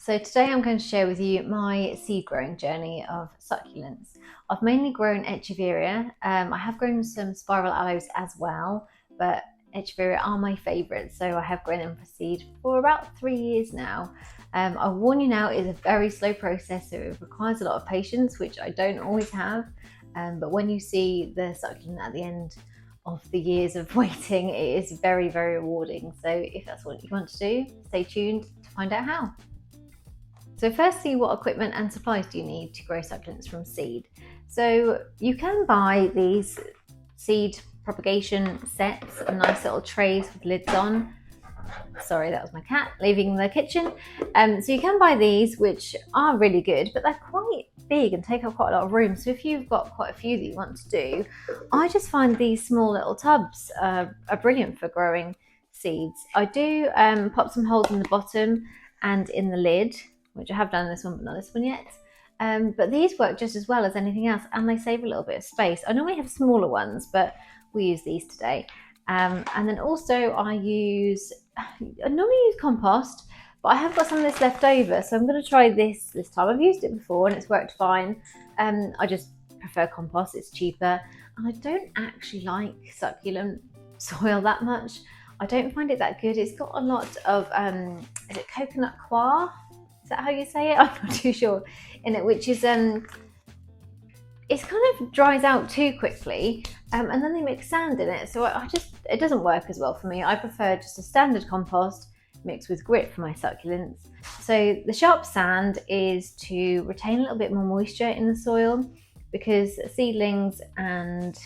So today I'm going to share with you my seed growing journey of succulents. I've mainly grown echeveria. I have grown some spiral aloes as well, but echeveria are my favourites, so I have grown them for seed for about 3 years now. I warn you now, it's a very slow process, so it requires a lot of patience, which I don't always have. But when you see the succulent at the end of the years of waiting, it is very, very rewarding. So if that's what you want to do, stay tuned to find out how. So firstly, what equipment and supplies do you need to grow succulents from seed? So you can buy these seed propagation sets, nice little trays with lids on. Sorry, that was my cat leaving the kitchen. So you can buy these, which are really good, but they're quite big and take up quite a lot of room. So if you've got quite a few that you want to do, I just find these small little tubs are brilliant for growing seeds. I do pop some holes in the bottom and in the lid, which I have done this one, but not this one yet. But these work just as well as anything else, and they save a little bit of space. I normally have smaller ones, but we use these today. And then also I normally use compost, but I have got some of this left over, so I'm going to try this time. I've used it before and it's worked fine. I just prefer compost, it's cheaper, and I don't actually like succulent soil that much. I don't find it that good. It's got a lot of, is it coconut coir? Is that how you say it? I'm not too sure. In it, which is, it's kind of dries out too quickly, and then they mix sand in it. So it doesn't work as well for me. I prefer just a standard compost mixed with grit for my succulents. So the sharp sand is to retain a little bit more moisture in the soil, because seedlings and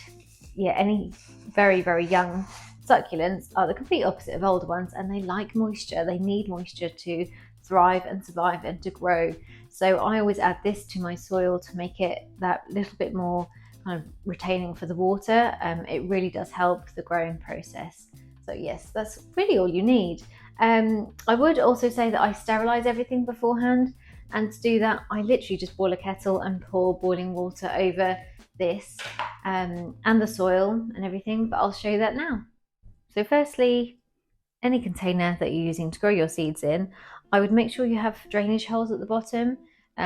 any very, very young succulents are the complete opposite of older ones, and they like moisture. They need moisture to thrive and survive and to grow. So I always add this to my soil to make it that little bit more kind of retaining for the water. It really does help the growing process. So yes, that's really all you need. I would also say that I sterilize everything beforehand, and to do that I literally just boil a kettle and pour boiling water over this and the soil and everything, but I'll show you that now. So firstly, any container that you're using to grow your seeds in, I would make sure you have drainage holes at the bottom.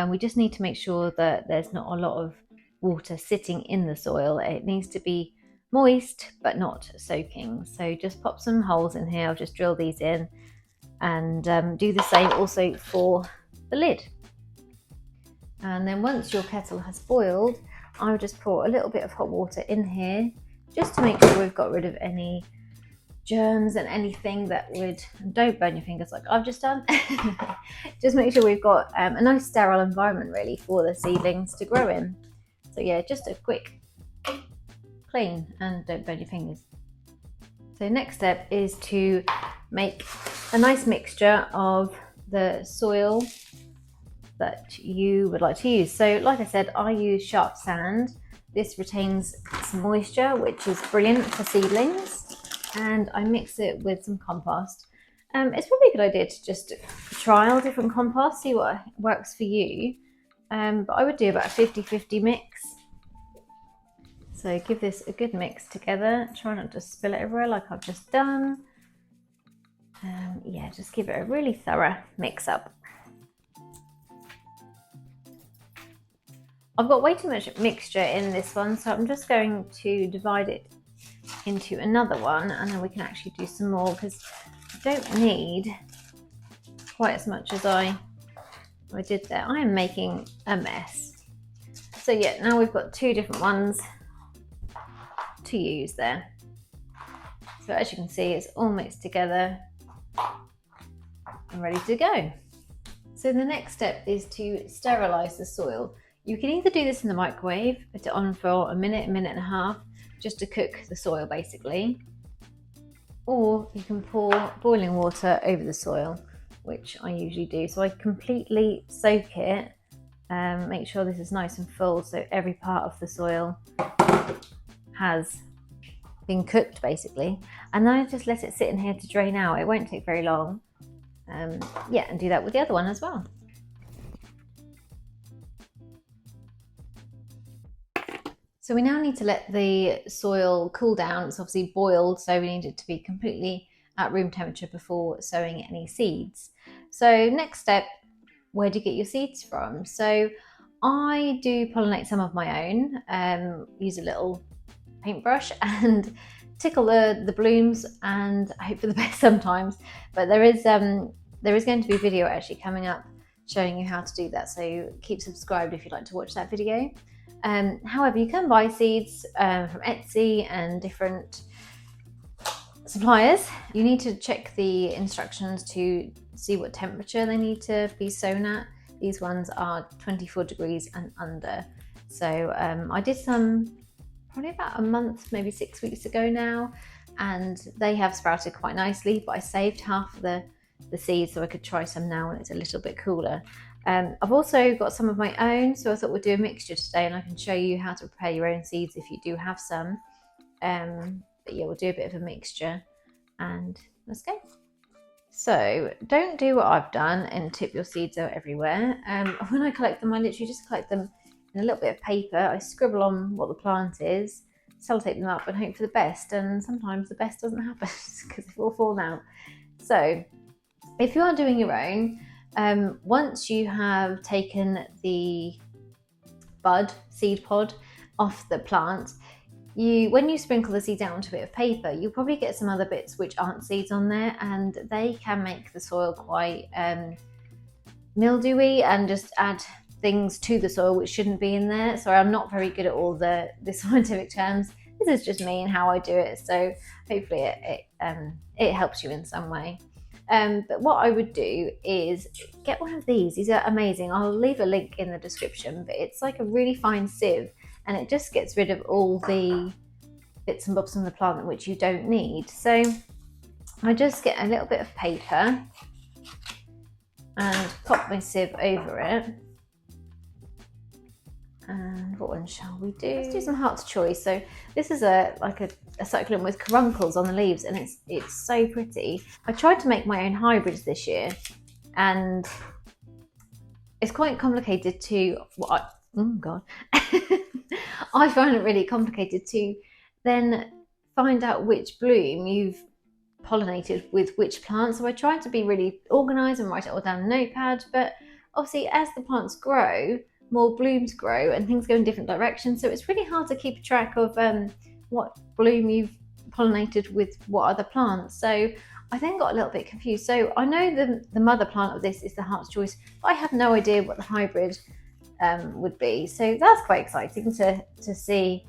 We just need to make sure that there's not a lot of water sitting in the soil. It needs to be moist but not soaking. So just pop some holes in here. I'll just drill these in, and do the same also for the lid. And then once your kettle has boiled, I would just pour a little bit of hot water in here, just to make sure we've got rid of any germs and anything that would, don't burn your fingers like I've just done. Just make sure we've got a nice sterile environment really for the seedlings to grow in. So yeah, just a quick clean and don't burn your fingers. So next step is to make a nice mixture of the soil that you would like to use. So like I said, I use sharp sand. This retains some moisture, which is brilliant for seedlings. And I mix it with some compost. It's probably a good idea to just trial different compost, see what works for you. But I would do about a 50-50 mix. So give this a good mix together. Try not to spill it everywhere like I've just done. Yeah, just give it a really thorough mix up. I've got way too much mixture in this one, so I'm just going to divide it into another one, and then we can actually do some more, because I don't need quite as much as I did there. I am making a mess. So yeah, now we've got two different ones to use there. So as you can see, it's all mixed together and ready to go. So the next step is to sterilize the soil. You can either do this in the microwave, put it on for a minute and a half, just to cook the soil basically, or you can pour boiling water over the soil, which I usually do. So I completely soak it, make sure this is nice and full, so every part of the soil has been cooked basically, and then I just let it sit in here to drain out. It won't take very long. Yeah, and do that with the other one as well. So we now need to let the soil cool down. It's obviously boiled, so we need it to be completely at room temperature before sowing any seeds. So next step where do you get your seeds from? So I do pollinate some of my own, use a little paintbrush and tickle the blooms and hope for the best sometimes. But there is going to be a video actually coming up showing you how to do that, so keep subscribed if you'd like to watch that video. However, you can buy seeds from Etsy and different suppliers. You need to check the instructions to see what temperature they need to be sown at. These ones are 24 degrees and under. So I did some probably about a month, maybe 6 weeks ago now, and they have sprouted quite nicely, but I saved half of the seeds so I could try some now when it's a little bit cooler. I've also got some of my own, so I thought we'd do a mixture today, and I can show you how to prepare your own seeds if you do have some. But yeah, we'll do a bit of a mixture and let's go. So don't do what I've done and tip your seeds out everywhere. When I collect them, I literally just collect them in a little bit of paper. I scribble on what the plant is, sellotape them up and hope for the best, and sometimes the best doesn't happen because it will fall out. So if you are doing your own, once you have taken the seed pod off the plant, when you sprinkle the seeds out onto a bit of paper, you'll probably get some other bits which aren't seeds on there, and they can make the soil quite mildewy and just add things to the soil which shouldn't be in there. Sorry, I'm not very good at all the scientific terms. This is just me and how I do it, so hopefully it helps you in some way. But what I would do is get one of these. These are amazing. I'll leave a link in the description, but it's like a really fine sieve, and it just gets rid of all the bits and bobs on the plant which you don't need. So I just get a little bit of paper and pop my sieve over it. And what one shall we do? Let's do some heart's choice. So this is a succulent with caruncles on the leaves, and it's so pretty. I tried to make my own hybrids this year, and it's quite complicated to I find it really complicated to then find out which bloom you've pollinated with which plant. So I tried to be really organised and write it all down in a notepad, but obviously as the plants grow, more blooms grow and things go in different directions, so it's really hard to keep track of what bloom you've pollinated with what other plants. So I then got a little bit confused. So I know the mother plant of this is the heart's choice, but I have no idea what the hybrid would be. So that's quite exciting to see,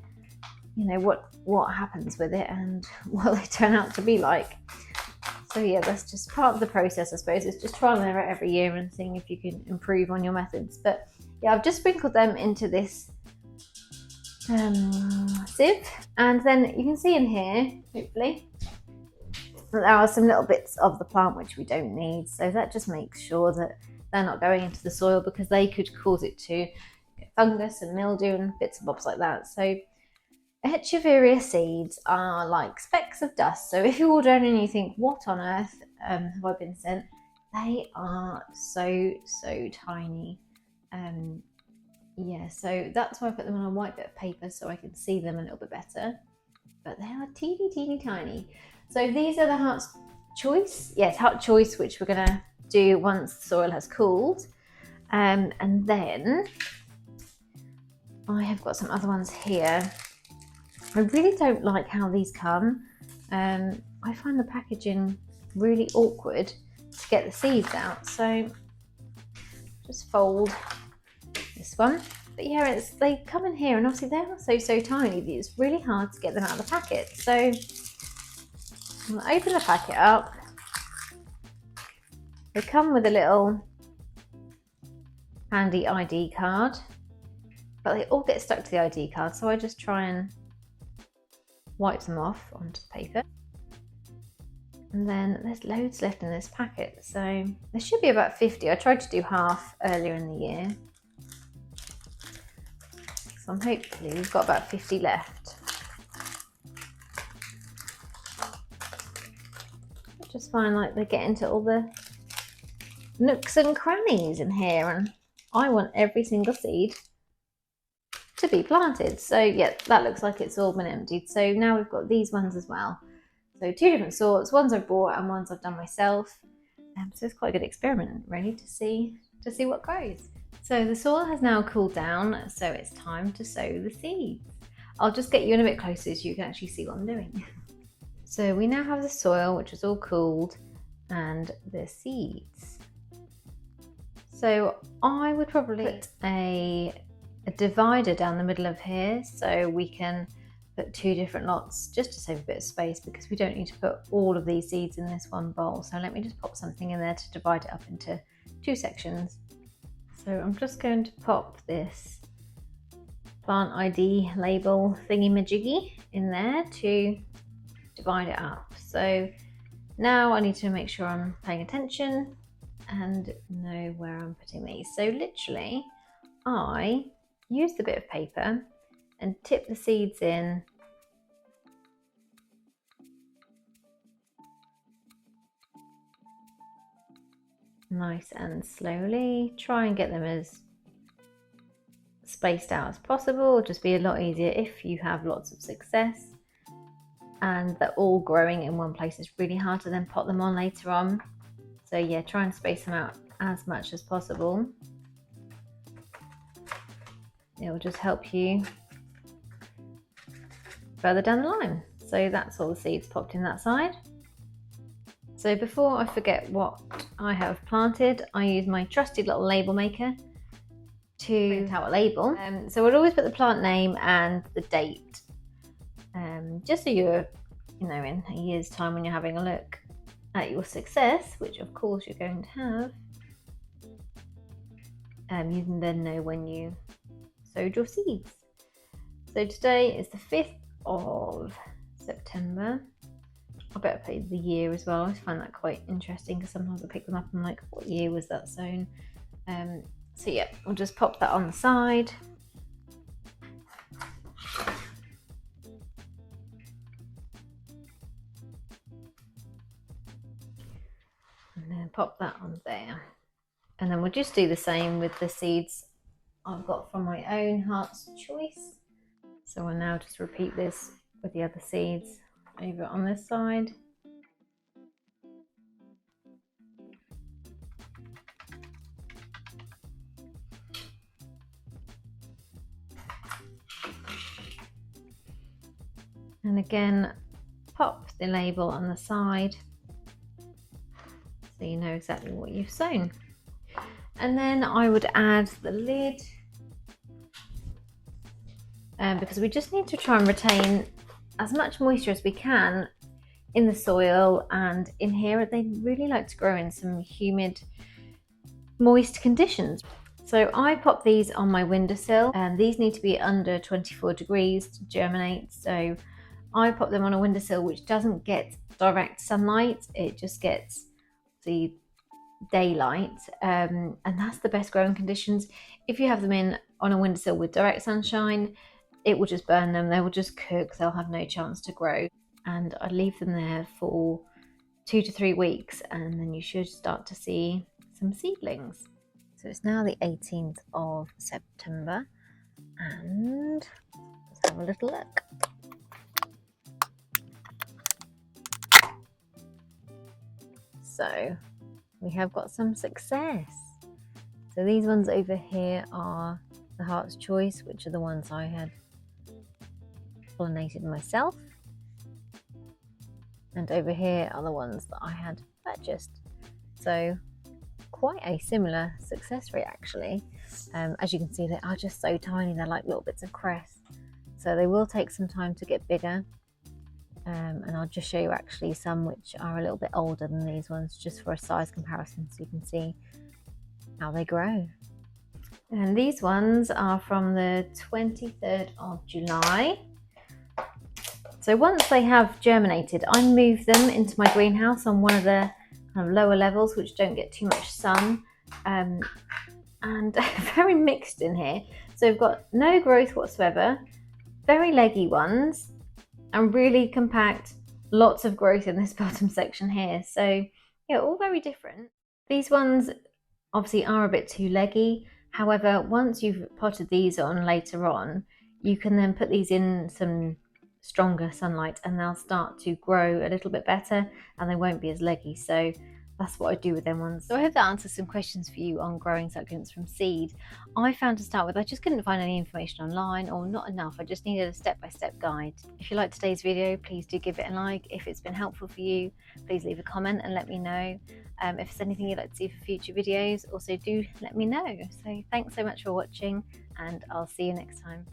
you know, what happens with it and what they turn out to be like. So yeah, that's just part of the process, I suppose. It's just trial and error every year and seeing if you can improve on your methods. But yeah, I've just sprinkled them into this sieve, and then you can see in here, hopefully, that there are some little bits of the plant which we don't need. So that just makes sure that they're not going into the soil, because they could cause it to get fungus and mildew and bits and bobs like that. So echeveria seeds are like specks of dust. So if you order any and you think, what on earth have I been sent? They are so tiny. Yeah, so that's why I put them on a white bit of paper so I can see them a little bit better. But they are teeny tiny. So these are the heart's choice. Yes, heart choice, which we're gonna do once the soil has cooled. And then I have got some other ones here. I really don't like how these come. I find the packaging really awkward to get the seeds out. So just fold this one. But yeah, they come in here, and obviously they are so tiny that it's really hard to get them out of the packet. So I'm gonna open the packet up. They come with a little handy ID card, but they all get stuck to the ID card, so I just try and wipe them off onto the paper. And then there's loads left in this packet, so there should be about 50. I tried to do half earlier in the year, so hopefully we've got about 50 left. I just find like they get into all the nooks and crannies in here, and I want every single seed to be planted. So yeah, that looks like it's all been emptied. So now we've got these ones as well. So two different sorts, ones I've bought and ones I've done myself. So it's quite a good experiment really to see to see what grows. So the soil has now cooled down, so it's time to sow the seeds. I'll just get you in a bit closer so you can actually see what I'm doing. So we now have the soil, which is all cooled, and the seeds. So I would probably put a divider down the middle of here so we can put 2 different lots just to save a bit of space, because we don't need to put all of these seeds in this one bowl. So let me just pop something in there to divide it up into 2 sections. So I'm just going to pop this plant ID label thingy-majiggy in there to divide it up. So now I need to make sure I'm paying attention and know where I'm putting these. So literally I use the bit of paper and tip the seeds in nice and slowly. Try and get them as spaced out as possible. It'll just be a lot easier if you have lots of success and they're all growing in one place. It's really hard to then pot them on later on. So yeah, try and space them out as much as possible. It will just help you further down the line. So that's all the seeds popped in that side. So before I forget what I have planted, I use my trusty little label maker to print out a label. So I'd always put the plant name and the date, just so you're, in a year's time when you're having a look at your success, which of course you're going to have, you can then know when you sowed your seeds. So today is the 5th of September. I better put the year as well. I find that quite interesting because sometimes I pick them up and I'm like, what year was that sown? So yeah, we'll just pop that on the side. And then pop that on there. And then we'll just do the same with the seeds I've got from my own heart's choice. So I'll now just repeat this with the other seeds over on this side. And again, pop the label on the side so you know exactly what you've sown. And then I would add the lid, because we just need to try and retain as much moisture as we can in the soil and in here. They really like to grow in some humid, moist conditions. So I pop these on my windowsill, and these need to be under 24 degrees to germinate. So I pop them on a windowsill which doesn't get direct sunlight, it just gets the daylight, and that's the best growing conditions. If you have them in on a windowsill with direct sunshine, it will just burn them, they will just cook, they'll have no chance to grow. And I leave them there for 2 to 3 weeks and then you should start to see some seedlings. So it's now the 18th of September and let's have a little look. So we have got some success. So these ones over here are the Heart's Choice, which are the ones I had pollinated myself. And over here are the ones that I had purchased. So quite a similar success rate actually. As you can see, they are just so tiny, they're like little bits of cress. So they will take some time to get bigger. And I'll just show you actually some which are a little bit older than these ones, just for a size comparison so you can see how they grow. And these ones are from the 23rd of July. So once they have germinated, I move them into my greenhouse on one of the kind of lower levels which don't get too much sun, and very mixed in here. So we've got no growth whatsoever, very leggy ones, and really compact, lots of growth in this bottom section here. So yeah, all very different. These ones obviously are a bit too leggy. However, once you've potted these on later on, you can then put these in some stronger sunlight and they'll start to grow a little bit better and they won't be as leggy. So that's what I do with them ones. So I hope that answers some questions for you on growing succulents from seed. I found to start with, I just couldn't find any information online, or not enough. I just needed a step-by-step guide. If you liked today's video, please do give it a like. If it's been helpful for you, please leave a comment and let me know. If there's anything you'd like to see for future videos, also do let me know. So thanks so much for watching, and I'll see you next time.